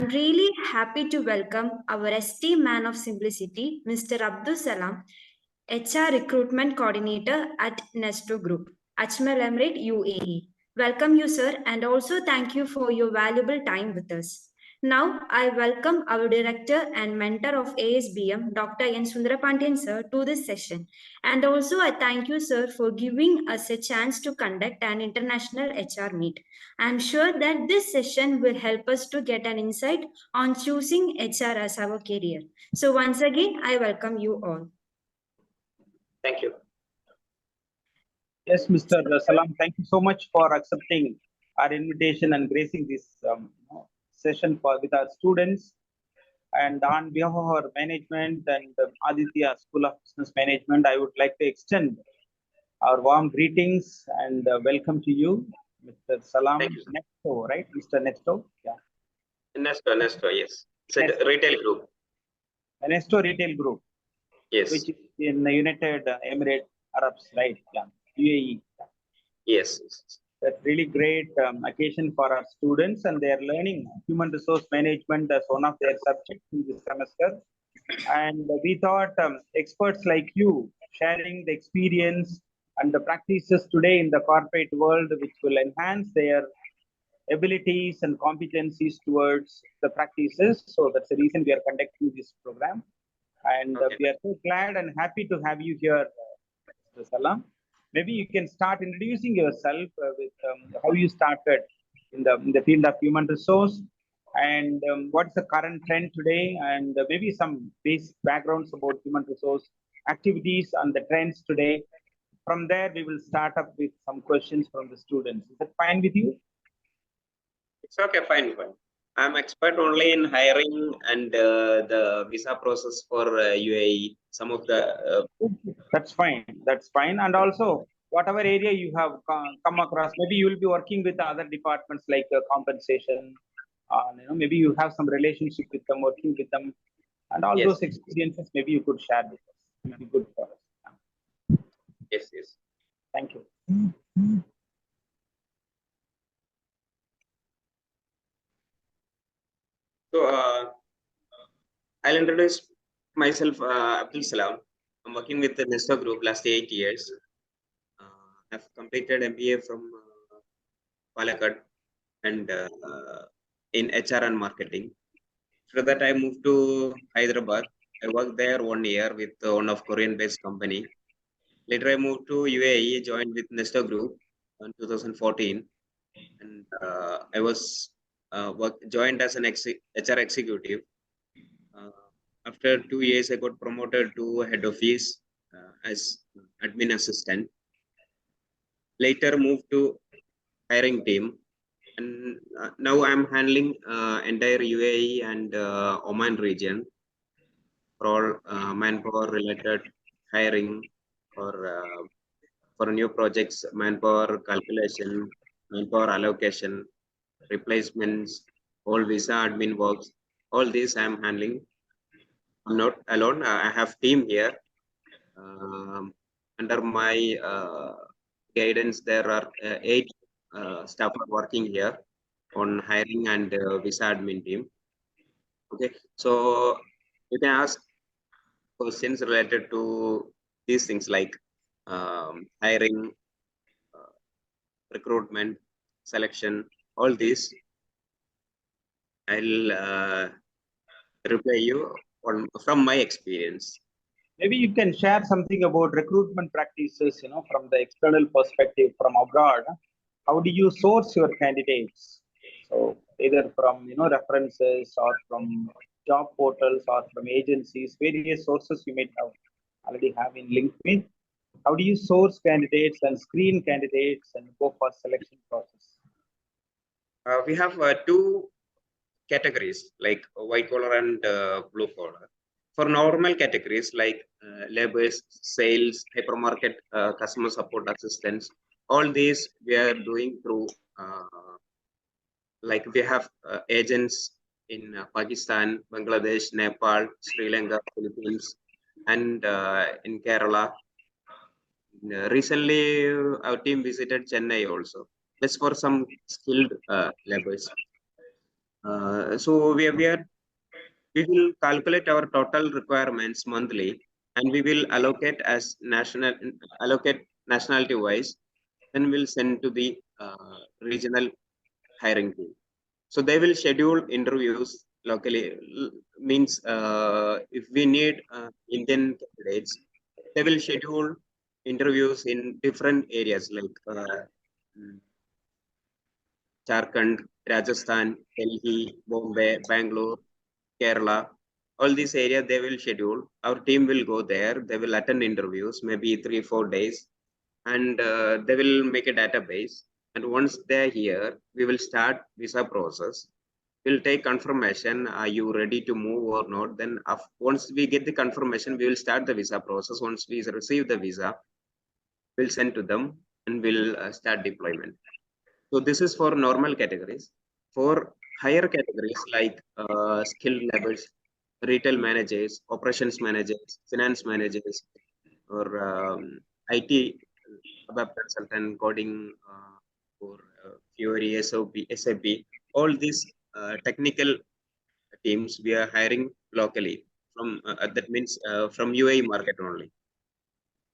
Really happy to welcome our esteemed man of simplicity, Mr. Abdul Salam, HR Recruitment Coordinator at Nesto Group, Ajmal Emirate, UAE. Welcome you, sir, and also thank you for your valuable time with us. Now, I welcome our director and mentor of ASBM, Dr. N. Sundarapandian, sir, to this session. And also, I thank you, sir, for giving us a chance to conduct an international HR meet. I'm sure that this session will help us to get an insight on choosing HR as our career. So, once again, I welcome you all. Thank you. Yes, Mr. Salam, thank you so much for accepting our invitation and gracing this session with our students. And on behalf of our management and Adithya School of Business Management, I would like to extend our warm greetings and welcome to you, Mr. Salam. Thank you, Nesto, right? Mr. Nesto? Yeah. Nesto, yes. It's a retail group. Nesto Retail Group. Yes. Which is in the United Emirates Arabs, right? Yeah. UAE. Yes. That's really great occasion for our students, and they are learning human resource management as one of their subjects in this semester. And we thought experts like you sharing the experience and the practices today in the corporate world, which will enhance their abilities and competencies towards the practices. So that's the reason we are conducting this program. And we are so glad and happy to have you here, Mr. Salam. Maybe you can start introducing yourself with how you started in the field of human resource, and what's the current trend today, and maybe some basic backgrounds about human resource activities and the trends today. From there, we will start up with some questions from the students. Is that fine with you? It's okay, fine. I'm expert only in hiring and the visa process for UAE. Some of the That's fine. That's fine. And also, whatever area you have come across, maybe you will be working with other departments like compensation. Maybe you have some relationship with them, working with them, and all those experiences. Maybe you could share with us. It will be good for us. Yes. Thank you. So I'll introduce myself, Abdul Salam. I'm working with the Nesto Group last 8 years. I've completed MBA from Palakkad and in HR and marketing. After that, I moved to Hyderabad. I worked there 1 year with one of Korean-based company. Later, I moved to UAE, joined with Nesto Group in 2014, and I was joined as an HR executive. After 2 years, I got promoted to head office as admin assistant. Later, moved to hiring team, and now I'm handling entire UAE and Oman region for all manpower related hiring for new projects, manpower calculation, manpower allocation, replacements, all visa admin works. All these I'm handling. I'm not alone. I have team here. Under my guidance, there are 8 staff are working here on hiring and visa admin team. Okay, so you can ask questions related to these things like hiring, recruitment, selection, all these. I'll reply you from my experience. Maybe you can share something about recruitment practices, from the external perspective from abroad. How do you source your candidates? So either from, references or from job portals or from agencies, various sources you may already have in LinkedIn. How do you source candidates and screen candidates and go for selection process? We have 2 categories like white collar and blue collar. For normal categories like labors, sales, hypermarket, customer support assistants, all these we are doing through like we have agents in Pakistan, Bangladesh, Nepal, Sri Lanka, Philippines, and in Kerala. Recently, our team visited Chennai also. That's for some skilled laborers. So we will calculate our total requirements monthly, and we will allocate nationality wise. Then we'll send to the regional hiring team. So they will schedule interviews locally. Means if we need Indian candidates, they will schedule interviews in different areas like Jharkhand, Rajasthan, Delhi, Bombay, Bangalore, Kerala. All these areas they will schedule. Our team will go there. They will attend interviews, maybe 3-4 days, and they will make a database. And once they're here, we will start visa process. We'll take confirmation. Are you ready to move or not? Then once we get the confirmation, we will start the visa process. Once we receive the visa, we'll send to them and we'll start deployment. So this is for normal categories. For higher categories like skilled levels, retail managers, operations managers, finance managers, or IT web consultant, coding, or Fiori, SAP, all these technical teams we are hiring locally from that means from UAE market only.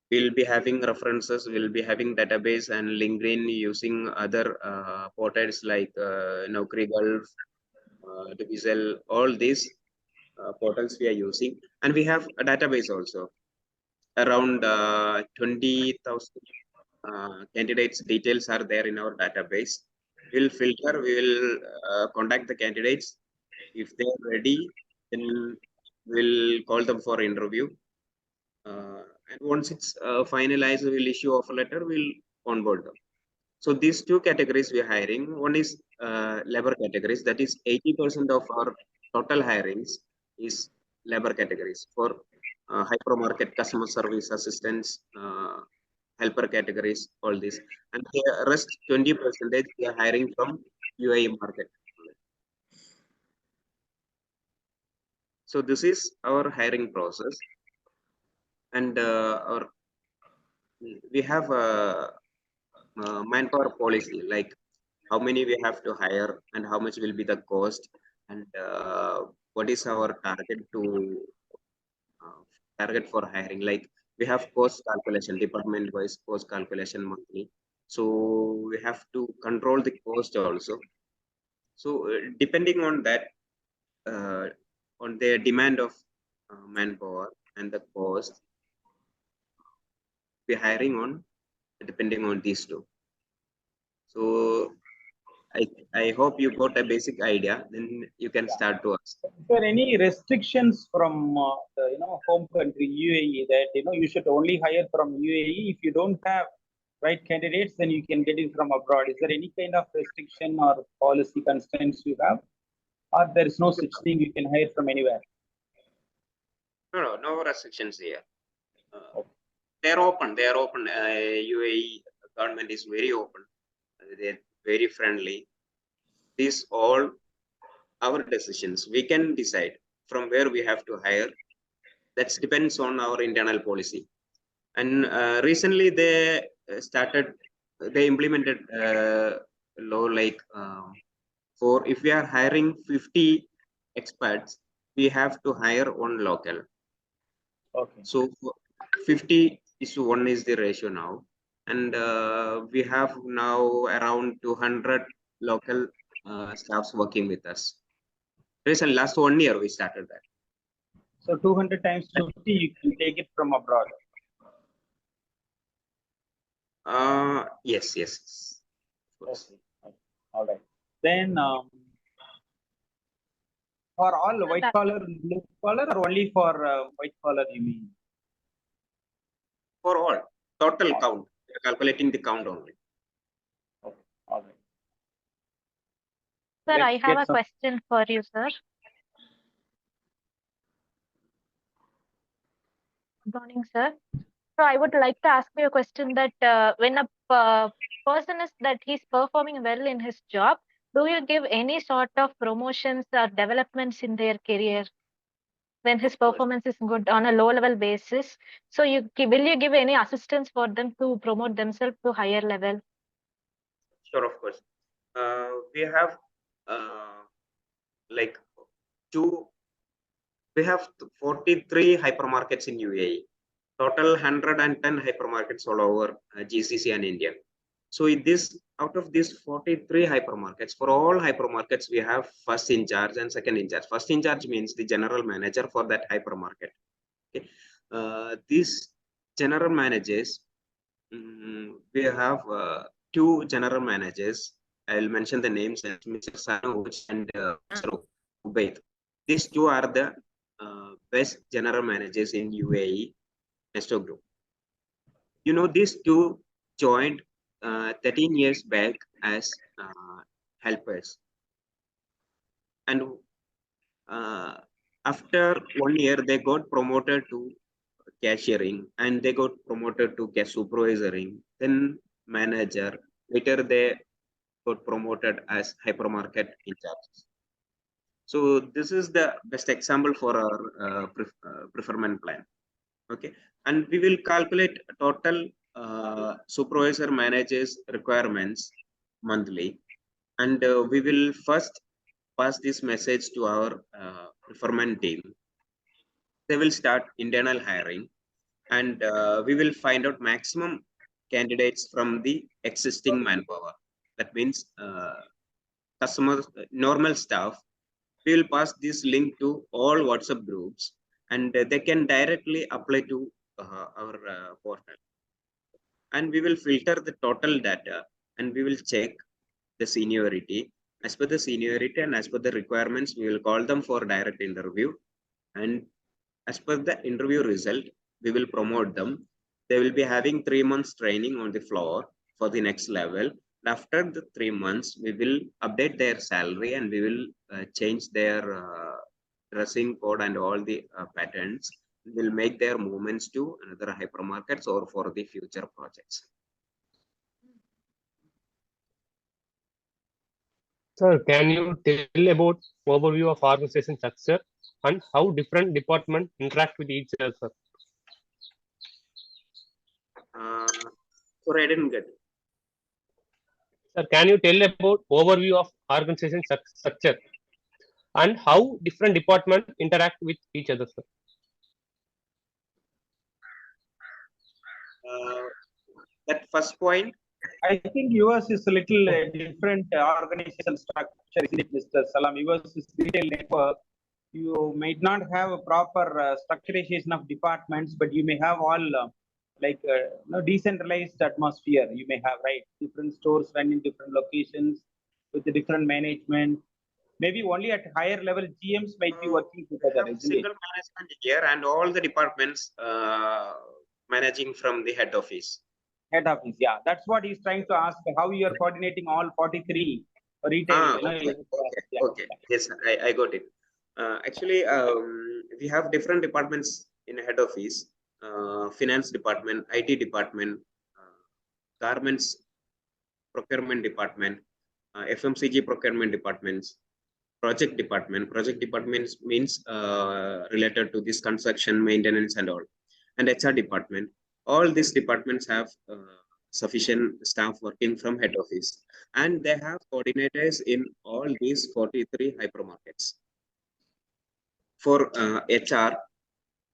We'll be having references, we'll be having database and LinkedIn using other portals like Naukri Gulf, Divisel, all these portals we are using. And we have a database also. Around 20,000 candidates details are there in our database. We'll filter, we will contact the candidates. If they are ready, then we'll call them for interview. And once it's finalized, we'll issue offer letter, we'll onboard them. So these two categories we're hiring. One is labor categories. That is 80% of our total hirings is labor categories for hypermarket customer service assistants, helper categories, all this. And the rest 20% we are hiring from UAE market. So this is our hiring process. And we have a manpower policy, like how many we have to hire and how much will be the cost, and what is our target for hiring. Like we have cost calculation, department wise cost calculation monthly. So we have to control the cost also. So depending on that, on the demand of manpower and the cost, we're hiring on depending on these two. So I hope you got a basic idea. Then you can start to ask. Is there any restrictions from the home country UAE that you should only hire from UAE? If you don't have right candidates, then you can get it from abroad. Is there any kind of restriction or policy constraints you have, or there is no such thing, you can hire from anywhere? No restrictions here. They're open. UAE government is very open. They're very friendly. These all our decisions. We can decide from where we have to hire. That depends on our internal policy. And recently they implemented law like for if we are hiring 50 experts, we have to hire one local. Okay. So 50:1 is the ratio now, and we have now around 200 local staffs working with us. Recently, last 1 year we started that. So 200 times 50, you can take it from abroad. Yes. Okay. All right. Then for all white collar, blue collar, or only for white collar, you mean? For all, total count. We are calculating the count only. Okay. All right. Sir, I have a question for you, sir. Good morning, sir. So I would like to ask you a question that when a person is that he's performing well in his job, do you give any sort of promotions or developments in their career when his performance is good on a low level basis? So will you give any assistance for them to promote themselves to higher level? Sure, of course. We have like we have 43 hypermarkets in UAE, total 110 hypermarkets all over GCC and India. So out of these 43 hypermarkets, for all hypermarkets, we have first in charge and second in charge. First in charge means the general manager for that hypermarket. Okay. These general managers, we have two general managers. I'll mention the names as Mr. Sanuj and Mr. Ubaid. These two are the best general managers in UAE Nesto Group. You know, these two joined 13 years back as helpers. And after 1 year, they got promoted to cashiering and they got promoted to guest supervisoring, then manager. Later, they got promoted as hypermarket in charge. So this is the best example for our preferment plan. Okay, and we will calculate total supervisor managers requirements monthly, and we will first pass this message to our preferment team. They will start internal hiring, and we will find out maximum candidates from the existing manpower. That means customers, normal staff. We will pass this link to all WhatsApp groups, and they can directly apply to our portal. And we will filter the total data, and we will check the seniority. As per the seniority and as per the requirements, we will call them for direct interview. And as per the interview result, we will promote them. They will be having 3 months training on the floor for the next level. After the 3 months, we will update their salary and we will change their dressing code and all the patterns. Will make their movements to another hypermarkets or for the future projects. Sir, can you tell about overview of organization structure and how different departments interact with each other, sir? Sorry, I didn't get it. Sir, can you tell about overview of organization structure and how different departments interact with each other, sir? That first point. I think yours is a little different organization structure, isn't it, Mr. Salam? Yours is retail network. You might not have a proper structurization of departments, but you may have all decentralized atmosphere. You may have, right, different stores run in different locations with the different management. Maybe only at higher level GMs might be working together. Single management here and all the departments managing from the head office. Head office, yeah. That's what he's trying to ask, how you are coordinating all 43 retail. Okay. Yes, I got it. Actually, we have different departments in head office, finance department, IT department, garments procurement department, FMCG procurement departments, project department. Project departments means related to this construction, maintenance and all, and HR department. All these departments have sufficient staff working from head office, and they have coordinators in all these 43 hypermarkets. For HR,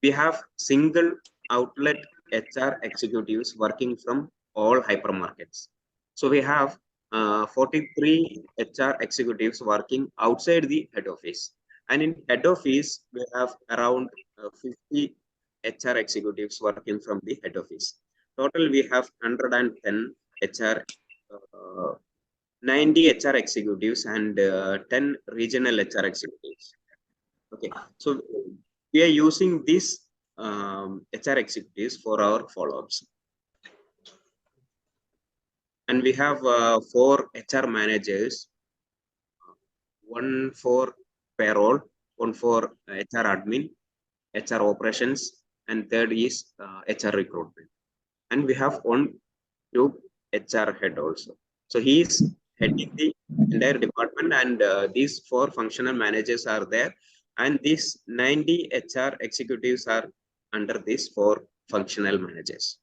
we have single outlet HR executives working from all hypermarkets. So we have 43 HR executives working outside the head office. And in head office, we have around 50 HR executives working from the head office. Total, we have 110 HR, 90 HR executives and 10 regional HR executives. Okay, so we are using these HR executives for our follow-ups. And we have 4 HR managers, 1 for payroll, 1 for HR admin, HR operations, and third is HR recruitment. And we have 1 group HR head also. So he is heading the entire department, and these 4 functional managers are there, and these 90 HR executives are under these 4 functional managers.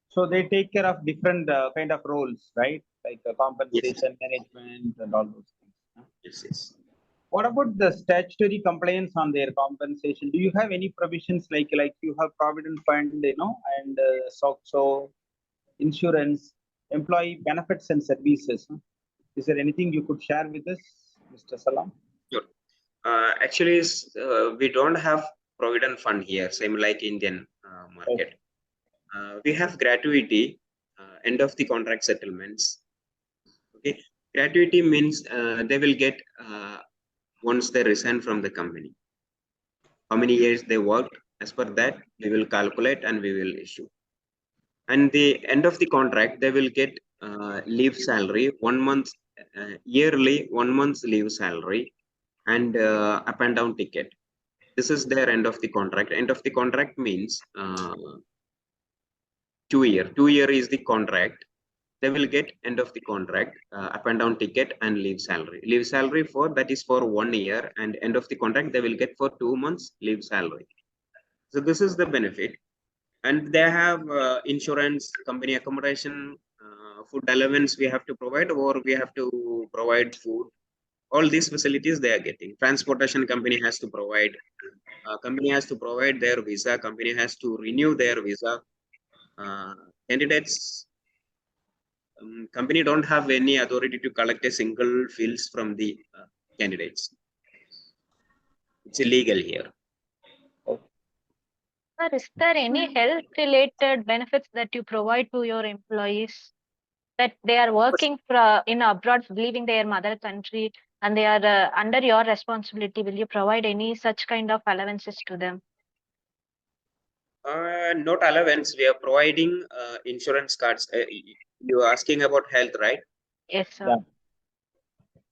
So they take care of different kind of roles, right? Like compensation, management, and all those things. Yes. What about the statutory compliance on their compensation? Do you have any provisions like you have provident fund, and so insurance, employee benefits and services? Is there anything you could share with us, Mr. Salam? Sure. Actually, we don't have provident fund here, same like Indian market. We have gratuity, end of the contract settlements. Okay, gratuity means they will get once they resign from the company. How many years they worked, as per that we will calculate and we will issue. And the end of the contract, they will get leave salary, 1 month yearly, 1 month's leave salary, and up and down ticket. This is their end of the contract. End of the contract means 2 year. 2 year is the contract. They will get end of the contract, up and down ticket and leave salary. Leave salary for that is for 1 year, and end of the contract they will get for 2 months leave salary. So this is the benefit. And they have insurance, company accommodation, food allowance we have to provide, or we have to provide food. All these facilities they are getting. Transportation company has to provide. Company has to provide their visa. Company has to renew their visa. Candidates, company don't have any authority to collect a single fields from the candidates. It's illegal here. Sir, is there any health-related benefits that you provide to your employees? That they are working in abroad, leaving their mother country, and they are under your responsibility. Will you provide any such kind of allowances to them? Not allowance. We are providing insurance cards. You are asking about health, right? Yes, sir. Yeah.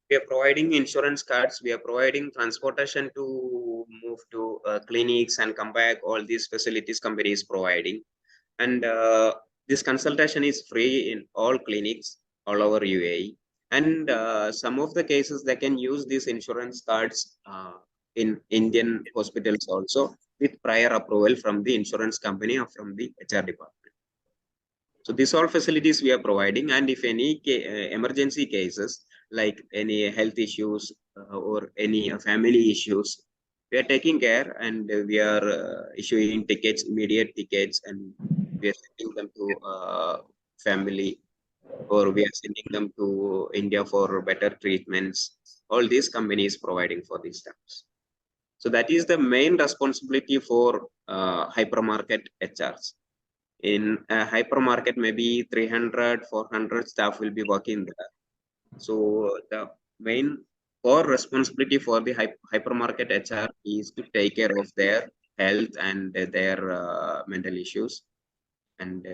We are providing insurance cards. We are providing transportation to move to clinics and come back. All these facilities company is providing, and this consultation is free in all clinics all over UAE. And some of the cases they can use these insurance cards in Indian hospitals also, with prior approval from the insurance company or from the HR department. So these all facilities we are providing, and if any emergency cases like any health issues or any family issues, we are taking care, and we are issuing tickets, immediate tickets, and we are sending them to family, or we are sending them to India for better treatments. All these companies providing for these steps. So that is the main responsibility for hypermarket HRs. In a hypermarket, maybe 300, 400 staff will be working there. So the main core responsibility for the hypermarket HR is to take care of their health and their mental issues. And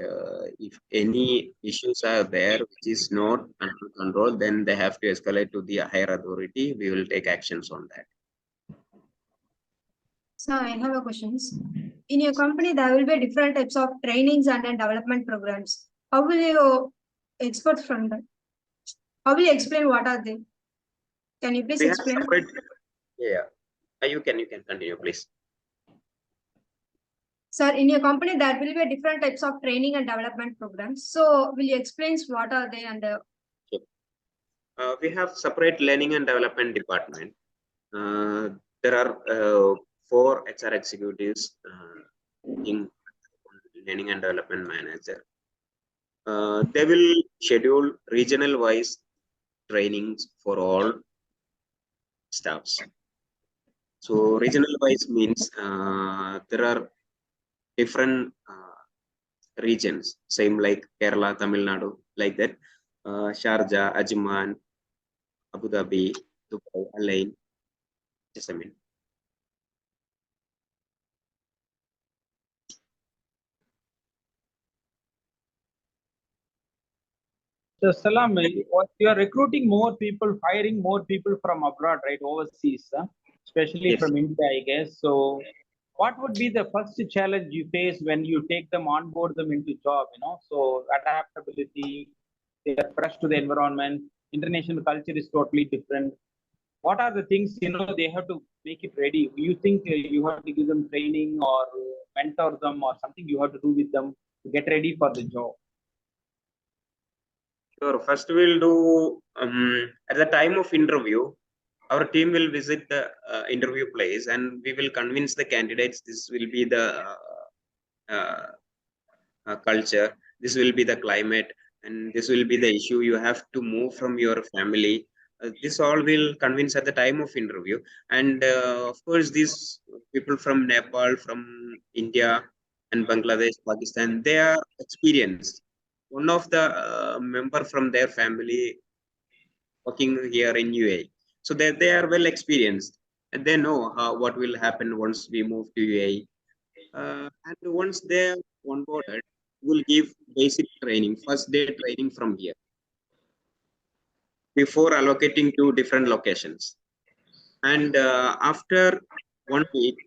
if any issues are there which is not under control, then they have to escalate to the higher authority. We will take actions on that. So I have a questions. In your company, there will be different types of trainings and development programs. How will you expert from that? How will you explain what are they? Can you please explain? Yeah, you can continue, please. Sir, in your company, there will be different types of training and development programs. So will you explain what are they and we have separate learning and development department. There are 4 HR executives in learning and development manager. They will schedule regional wise trainings for all staffs. So regional wise means there are different regions, same like Kerala, Tamil Nadu, like that. Sharjah, Ajman, Abu Dhabi, Dubai, Alain, Jessamine. So Salam, you are recruiting more people, hiring more people from abroad, right, overseas, especially Yes. from India, I guess. So what would be the first challenge you face when you take them, onboard them into job, So adaptability, they are fresh to the environment, international culture is totally different. What are the things, they have to make it ready? Do you think you have to give them training or mentor them or something you have to do with them to get ready for the job? Sure. First, we'll do at the time of interview. our team will visit the interview place, and we will convince the candidates this will be the culture, this will be the climate, and this will be the issue. You have to move from your family. This all will convince at the time of interview. And of course, these people from Nepal, from India, and Bangladesh, Pakistan, they are experienced. One of the member from their family working here in UAE, so they are well experienced, and they know what will happen once we move to UAE. And once they are onboarded, we'll give basic training, first day training from here before allocating to different locations. And after 1 week,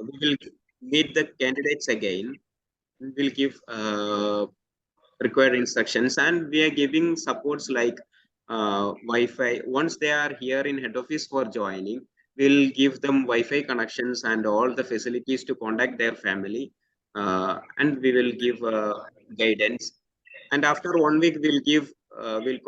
we will meet the candidates again. We will give required instructions, and we are giving supports like Wi-Fi. Once they are here in head office for joining, we'll give them Wi-Fi connections and all the facilities to contact their family, and we will give guidance. And after 1 week, we'll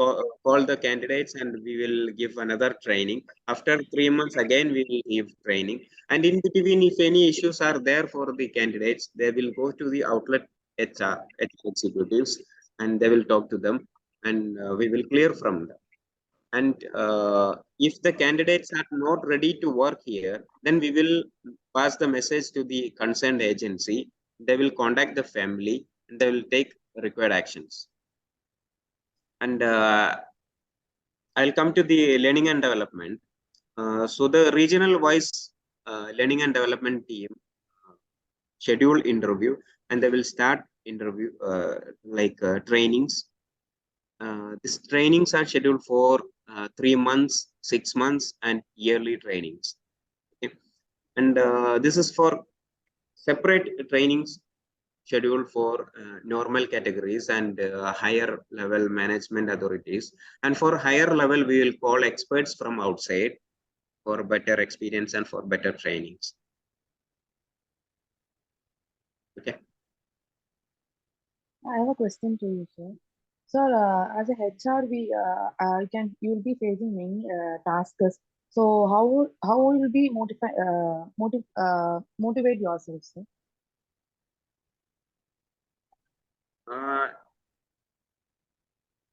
call the candidates, and we will give another training. After 3 months, again we will give training. And in between, if any issues are there for the candidates, they will go to the outlet HR executives, and they will talk to them, and we will clear from them. And if the candidates are not ready to work here, then we will pass the message to the concerned agency. They will contact the family, and they will take required actions. And I'll come to the learning and development. So the regional wise learning and development team schedule interview, and they will start interview trainings. These trainings are scheduled for 3 months, 6 months, and yearly trainings. Okay. And this is for separate trainings scheduled for normal categories and higher level management authorities. And for higher level, we will call experts from outside for better experience and for better trainings. Okay. I have a question to you, sir. Sir, as a HR, you will be facing many tasks. So how will you be motivate yourself, sir?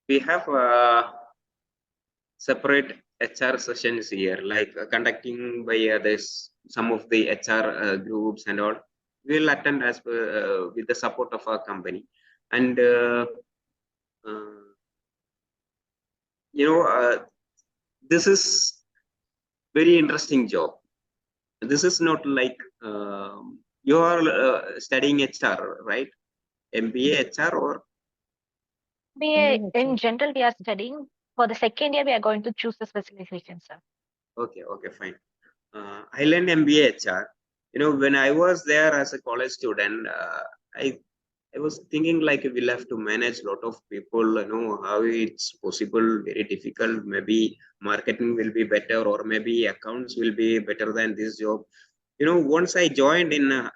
We have separate HR sessions here, like conducting by some of the HR groups and all. We will attend as with the support of our company. And this is very interesting job. This is not like you are studying HR, right? MBA HR or MBA in general, we are studying. For the second year, we are going to choose the specialization, sir. Okay, fine. I learned MBA HR. When I was there as a college student, I was thinking like we'll have to manage a lot of people, how it's possible, very difficult. Maybe marketing will be better, or maybe accounts will be better than this job. Once I joined in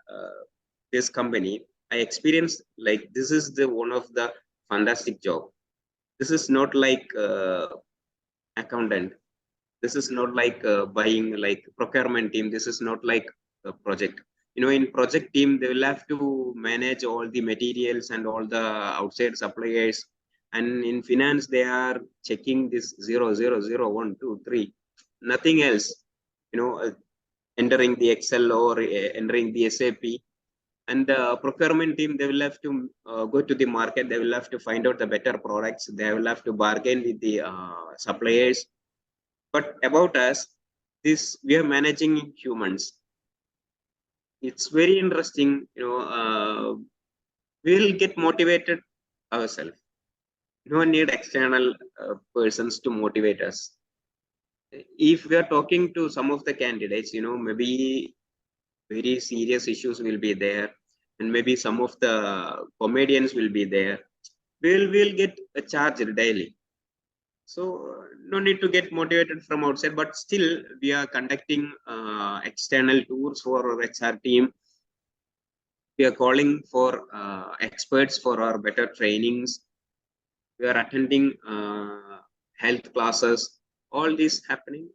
this company, I experienced like this is the one of the fantastic job. This is not like accountant. This is not like buying like procurement team. This is not like a project. In project team, they will have to manage all the materials and all the outside suppliers. And in finance, they are checking this 0, 0, 0, 1, 2, 3, nothing else. Entering the Excel or entering the SAP. And the procurement team, they will have to go to the market. They will have to find out the better products. They will have to bargain with the suppliers. But about us, we are managing humans. It's very interesting. We'll get motivated ourselves. We don't need external persons to motivate us. If we are talking to some of the candidates, maybe very serious issues will be there, and maybe some of the comedians will be there. We'll get charged daily. So no need to get motivated from outside, but still we are conducting external tours for our HR team. We are calling for experts for our better trainings. We are attending health classes. All this happening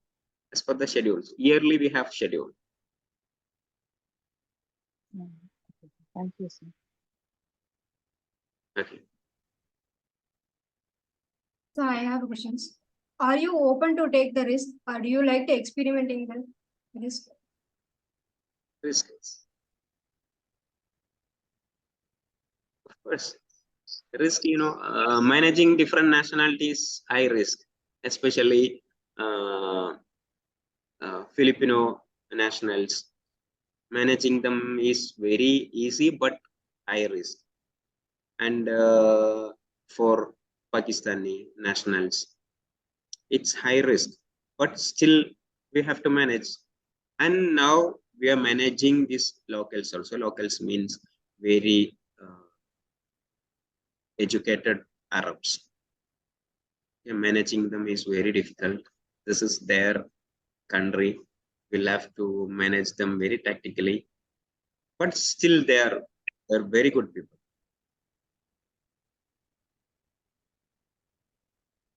as per the schedules. Yearly we have schedule. Okay. Thank you, sir. Okay. So I have questions. Are you open to take the risk, or do you like to experimenting the risk? Risks. Of course. Risk, managing different nationalities, high risk, especially Filipino nationals. Managing them is very easy, but high risk. And for Pakistani nationals, it's high risk, but still we have to manage. And now we are managing these locals also. Locals means very educated Arabs. Managing them is very difficult. This is their country. We'll have to manage them very tactically, but still they're very good people.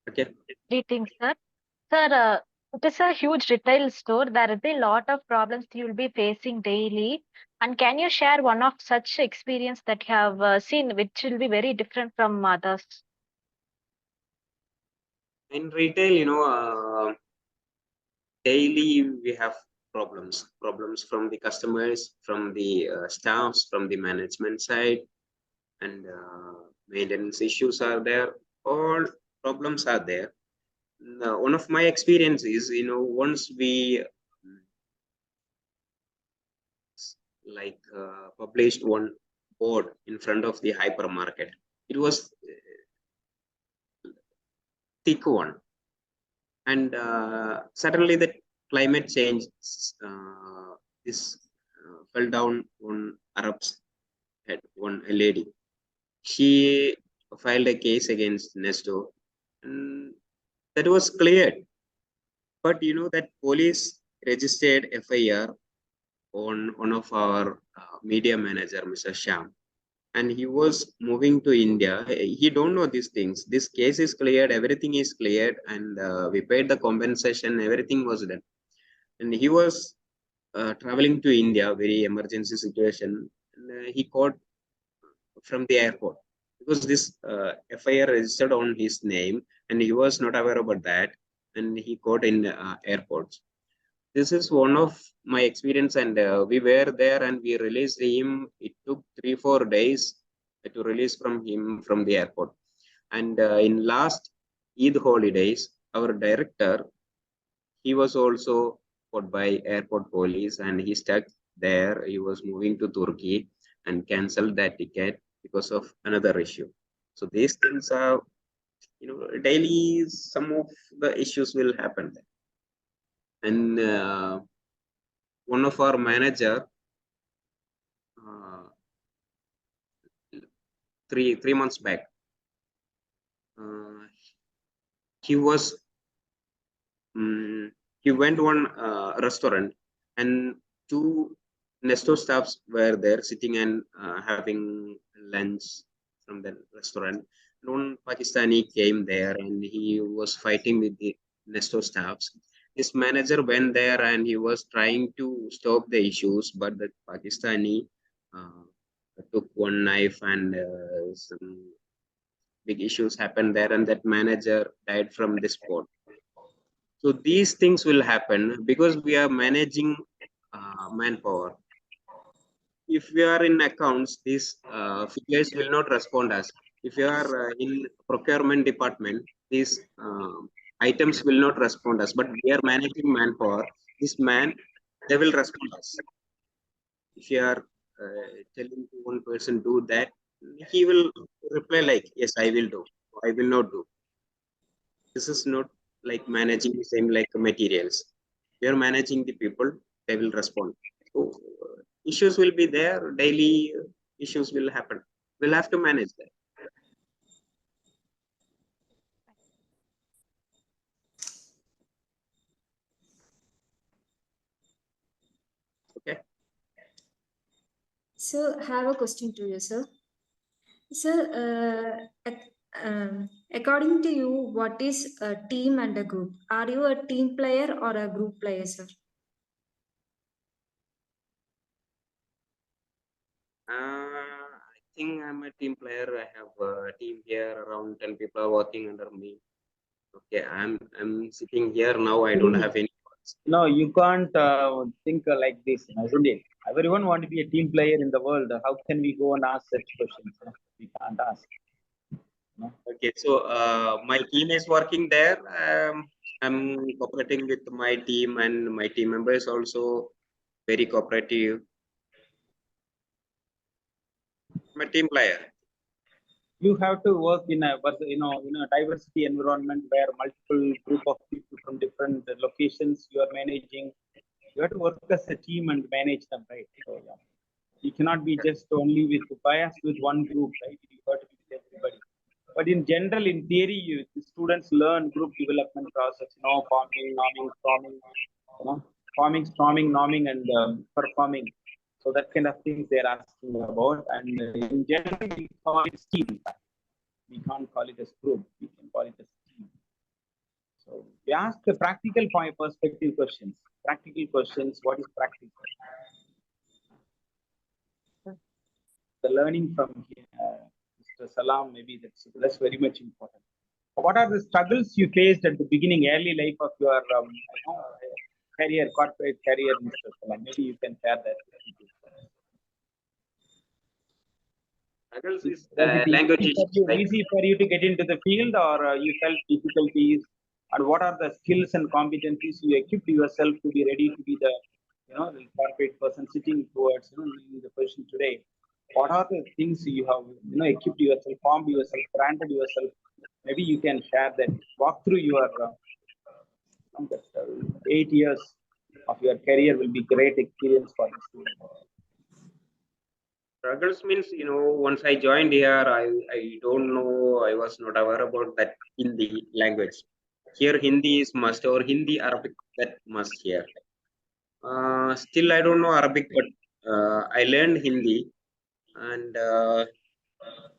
Okay. Greetings, sir. Sir, it is a huge retail store. There will be a lot of problems you will be facing daily. And can you share one of such experience that you have seen, which will be very different from others? In retail, daily we have problems from the customers, from the staffs, from the management side, and maintenance issues are there. All problems are there. Now, one of my experience is, once we published one board in front of the hypermarket. It was thick one, and suddenly the climate change this fell down on Arab's head. One lady, she filed a case against Nesto, and that was cleared. But that police registered FIR on one of our media manager, Mr. Sham, and he was moving to India. He don't know these things. This case is cleared, everything is cleared, and we paid the compensation, everything was done. And he was traveling to India, very emergency situation. And, he caught from the airport because this FIR registered on his name, and he was not aware about that, and he caught in airports. This is one of my experience, and we were there and we released him. It took 3-4 days to release from him from the airport. And in last Eid holidays, our director, he was also caught by airport police, and he stuck there. He was moving to Turkey and canceled that ticket because of another issue. So these things are, daily some of the issues will happen. And one of our manager, three months back, he was he went to one restaurant, and two Nesto staffs were there sitting and having lunch from the restaurant. One Pakistani came there and he was fighting with the Nesto staffs. This manager went there and he was trying to stop the issues, but the Pakistani took one knife, and some big issues happened there, and that manager died from the spot. So these things will happen because we are managing manpower. If we are in accounts, these figures will not respond us. If you are in procurement department, these items will not respond us. But we are managing manpower. This man, they will respond us. If you are telling to one person do that, he will reply like, yes, I will do. I will not do. This is not like managing the same like materials. We are managing the people, they will respond. So issues will be there, daily issues will happen. We'll have to manage that. Okay. So, I have a question to you, sir. Sir, According to you, what is a team and a group? Are you a team player or a group player, sir? I think I'm a team player. I have a team here, around 10 people are working under me. Okay, I'm sitting here now. I don't have any. No, you can't think like this, isn't it? Everyone want to be a team player in the world. How can we go and ask such questions? We can't ask. No? Okay, so my team is working there. I'm cooperating with my team, and my team members also very cooperative. I'm a team player. You have to work in a diversity environment where multiple group of people from different locations you are managing. You have to work as a team and manage them, right? So yeah, you cannot be just only biased with one group, right? You have to be with everybody. But in general, in theory, the students learn group development process, forming, forming, norming, and performing. So that kind of things they're asking about. And in general, we call it team. We can't call it as group. We can call it as team. So we ask the practical point perspective questions. Practical questions. What is practical? The learning from Mr. Salam, maybe that's very much important. What are the struggles you faced at the beginning, early life of your career, corporate career, Mr. Salam? Maybe you can share that. Struggles is Was language it issues. easy for you to get into the field, or you felt difficulties? And what are the skills and competencies you equipped yourself to be ready to be the the corporate person sitting towards in the position today? What are the things you have equipped yourself, formed yourself, branded yourself? Maybe you can share that. Walk through your 8 years of your career will be great experience for the student. Struggles means, once I joined here, I don't know, I was not aware about that Hindi language. Here, Hindi is must, or Hindi, Arabic, that must here. Still, I don't know Arabic, but I learned Hindi, and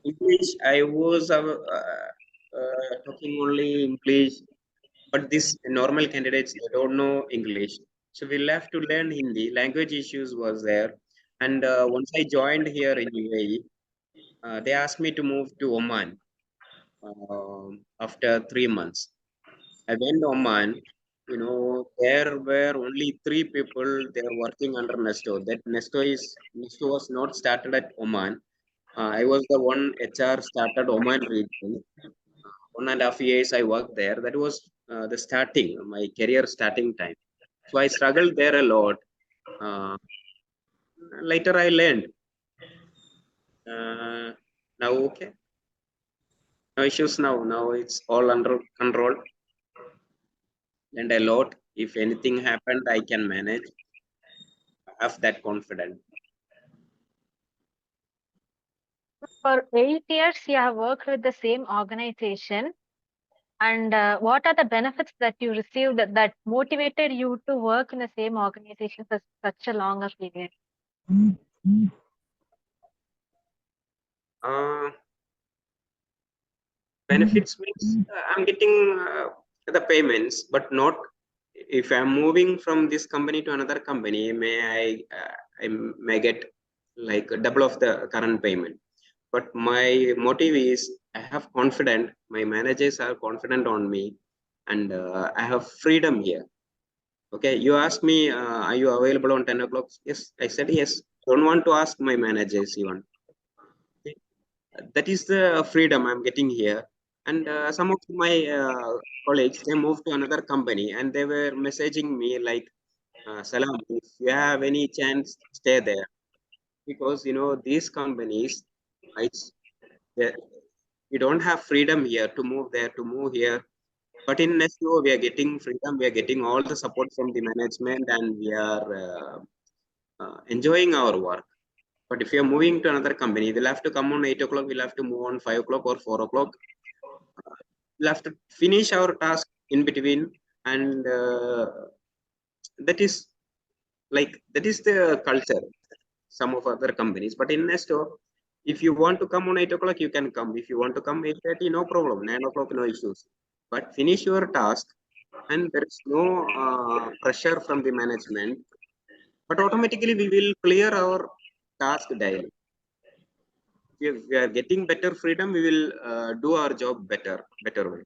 English. I was talking only English, but this normal candidates, they don't know English, so we'll have to learn Hindi. Language issues was there, and once I joined here in UAE, they asked me to move to Oman after 3 months. I went to Oman. There were only 3 people. They are working under Nesto. That Nesto was not started at Oman. I was the one HR started Oman region. 1.5 years I worked there. That was the starting, my career starting time. So I struggled there a lot. Later I learned. Now okay. No issues now. Now it's all under control. And a lot. If anything happened, I can manage. I have that confidence. For 8 years, you have worked with the same organization. And what are the benefits that you received that motivated you to work in the same organization for such a longer period? Benefits means I'm getting the payments, but not if I'm moving from this company to another company. I may get like double of the current payment. But my motive is I have confident. My managers are confident on me, and I have freedom here. Okay, you asked me, are you available on 10 o'clock? Yes, I said yes. Don't want to ask my managers even. Okay. That is the freedom I'm getting here. And some of my colleagues, they moved to another company, and they were messaging me like, Salam, if you have any chance, stay there. Because, these companies, it's, we don't have freedom here to move there, to move here. But in Nesto, we are getting freedom. We are getting all the support from the management, and we are enjoying our work. But if you're moving to another company, we'll have to come on 8 o'clock, we'll have to move on 5 o'clock or 4 o'clock. We'll have to finish our task in between. And that is the culture, some of other companies. But in Nesto, If you want to come on 8 o'clock, you can come. If you want to come 8:30, no problem. 9 o'clock, no issues. But finish your task, and there is no pressure from the management. But automatically, we will clear our task daily. If we are getting better freedom, we will do our job better way.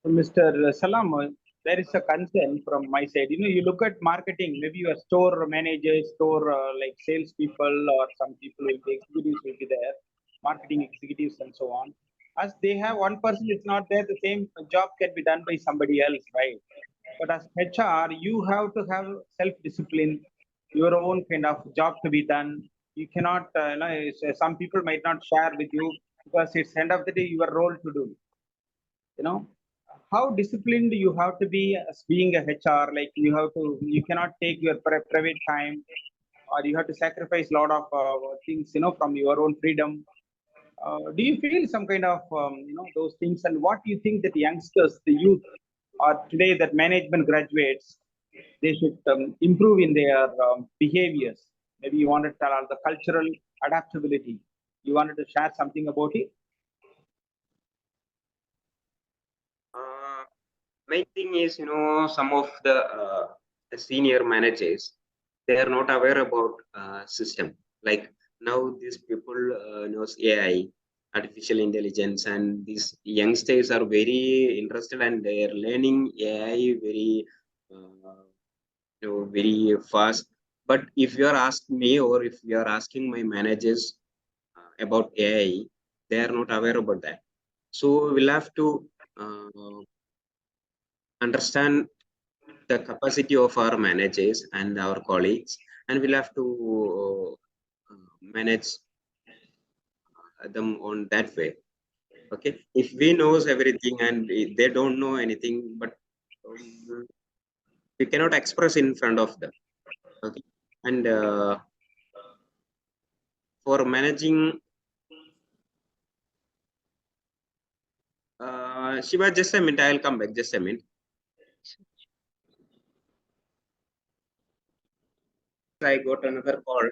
Mr. Salam, there is a concern from my side. You look at marketing, maybe your store managers, store like salespeople, or some people will be executives will be there, marketing executives and so on. As they have one person, it's not there. The same job can be done by somebody else, right? But as HR, you have to have self-discipline, your own kind of job to be done. You cannot, some people might not share with you because it's end of the day your role to do. How disciplined you have to be as being a HR. Like you cannot take your private time, or you have to sacrifice a lot of things, from your own freedom. Do you feel some kind of, those things? And what do you think that the youngsters, the youth, or today that management graduates, they should improve in their behaviors? Maybe you want to tell all the cultural adaptability. You wanted to share something about it? Main thing is, some of the senior managers, they are not aware about system. Like now, these people knows AI, artificial intelligence, and these youngsters are very interested and they are learning AI very, very fast. But if you are asking me, or if you are asking my managers about AI, they are not aware about that. So we'll have to understand the capacity of our managers and our colleagues, and we'll have to manage them on that way. Okay, if we knows everything and they don't know anything, but we cannot express in front of them. Okay, and for managing Shiva, just a minute, I'll come back, just a minute. I got another call.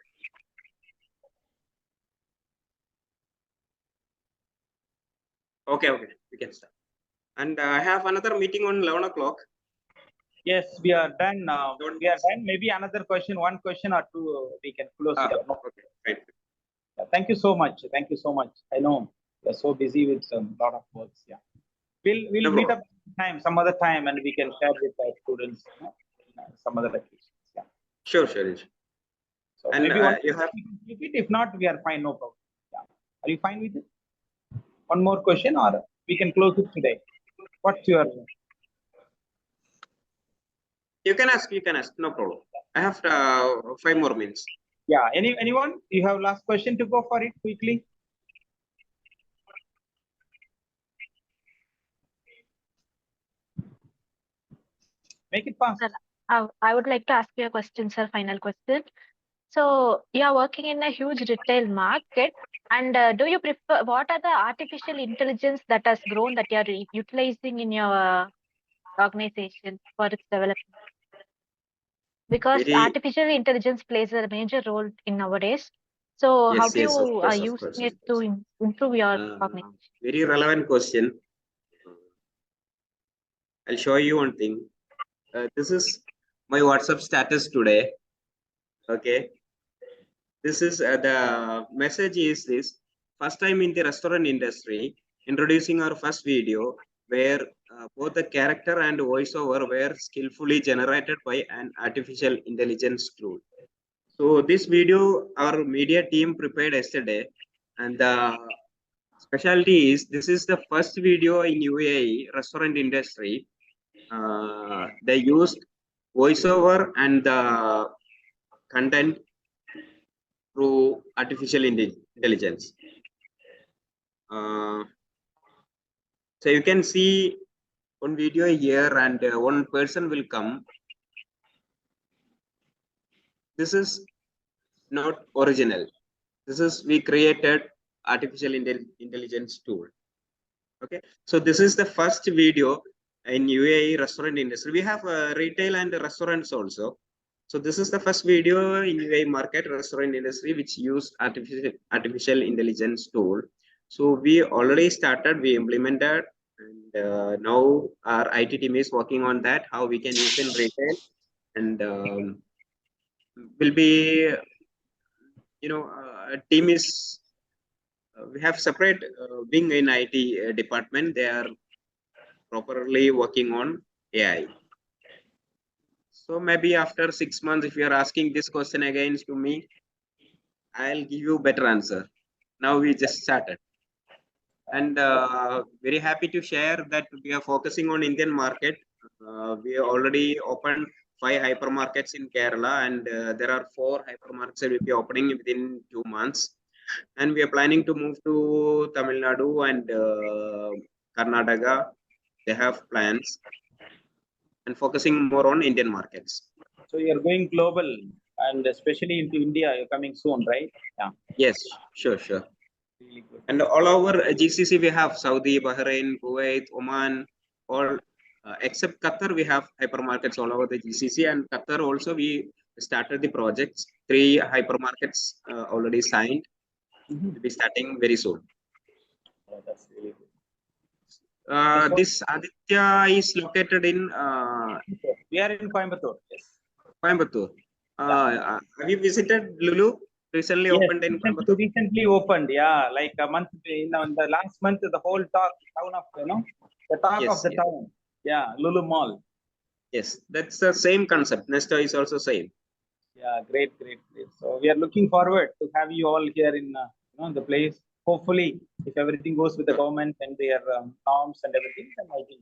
Okay, we can start. And I have another meeting on 11 o'clock. Yes, we are done. We are done. Maybe another question, one question or two, we can close it up. No? Okay, fine. Thank you so much. Thank you so much. I know you're so busy with a lot of works. Yeah, we'll No meet problem. up some other time, and we can share with our students some other occasions. Yeah. Sure. So And maybe you have. If not, we are fine. No problem. Yeah. Are you fine with it? One more question, or we can close it today. What's your? You can ask. No problem. I have 5 more minutes. Yeah. Anyone? You have last question to go for it quickly. Make it fast. I would like to ask you a question, sir. Final question. So you are working in a huge retail market, and do you prefer? What are the artificial intelligence that has grown that you are utilizing in your organization for its development? Because artificial intelligence plays a major role in nowadays. So Yes, how do yes, of you course, use it to improve your organization? Very relevant question. I'll show you one thing. This is my WhatsApp status today. Okay. This is the message is this: first time in the restaurant industry, introducing our first video where both the character and voiceover were skillfully generated by an artificial intelligence tool. So this video our media team prepared yesterday, and the specialty is this is the first video in UAE restaurant industry. They used voiceover and the content through artificial intelligence. So you can see one video here, and one person will come. This is not original. This is we created artificial intelligence tool. Okay, so this is the first video in UAE restaurant industry. We have retail and restaurants also. So this is the first video in UAE market restaurant industry which used artificial intelligence tool. So we already started, we implemented, and now our IT team is working on that, how we can use in retail, and will be, a team is, we have separate wing in IT department. They are properly working on AI. So maybe after 6 months, if you are asking this question again to me, I'll give you better answer. Now we just started. And very happy to share that we are focusing on Indian market. We already opened 5 hypermarkets in Kerala, and there are 4 hypermarkets that will be opening within 2 months. And we are planning to move to Tamil Nadu and Karnataka. They have plans and focusing more on Indian markets. So you're going global and especially into India. You're coming soon, right? Yeah. Yes, sure. Really good. And all over GCC, we have Saudi, Bahrain, Kuwait, Oman, all except Qatar, we have hypermarkets all over the GCC. And Qatar also, we started the projects. 3 hypermarkets already signed. We'll be starting very soon. Oh, that's really good. This Adithya is located in We are in Coimbatore. Yes. Coimbatore. Have you visited Lulu? Recently Yes, opened in Coimbatore. recently opened. Yeah, like a month. In the last month, the whole town of the talk Yes, of the yes. town. Yeah, Lulu Mall. Yes, that's the same concept. Nesto is also same. Yeah, great. So we are looking forward to have you all here in the place. Hopefully, if everything goes with the government and their norms and everything, then I think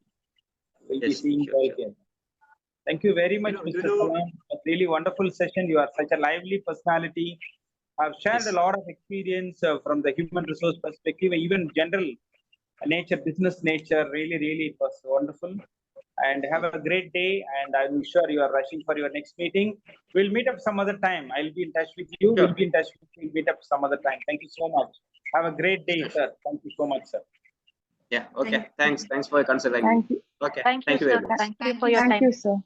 we'll be Yes, seeing you sure, all sure. here. Thank you very much, Mr. Salam. A really wonderful session. You are such a lively personality. I've shared Yes. a lot of experience from the human resource perspective, even general nature, business nature. Really, it was wonderful. And have a great day. And I'm sure you are rushing for your next meeting. We'll meet up some other time. I'll be in touch with you. Sure. We'll be in touch with you. We'll meet up some other time. Thank you so much. Have a great day, sir. Thank you so much, sir. Yeah. Okay. Thanks for considering. Thank you. Okay. Thank you, very sir. much. Thank you for your Thank time. you, sir.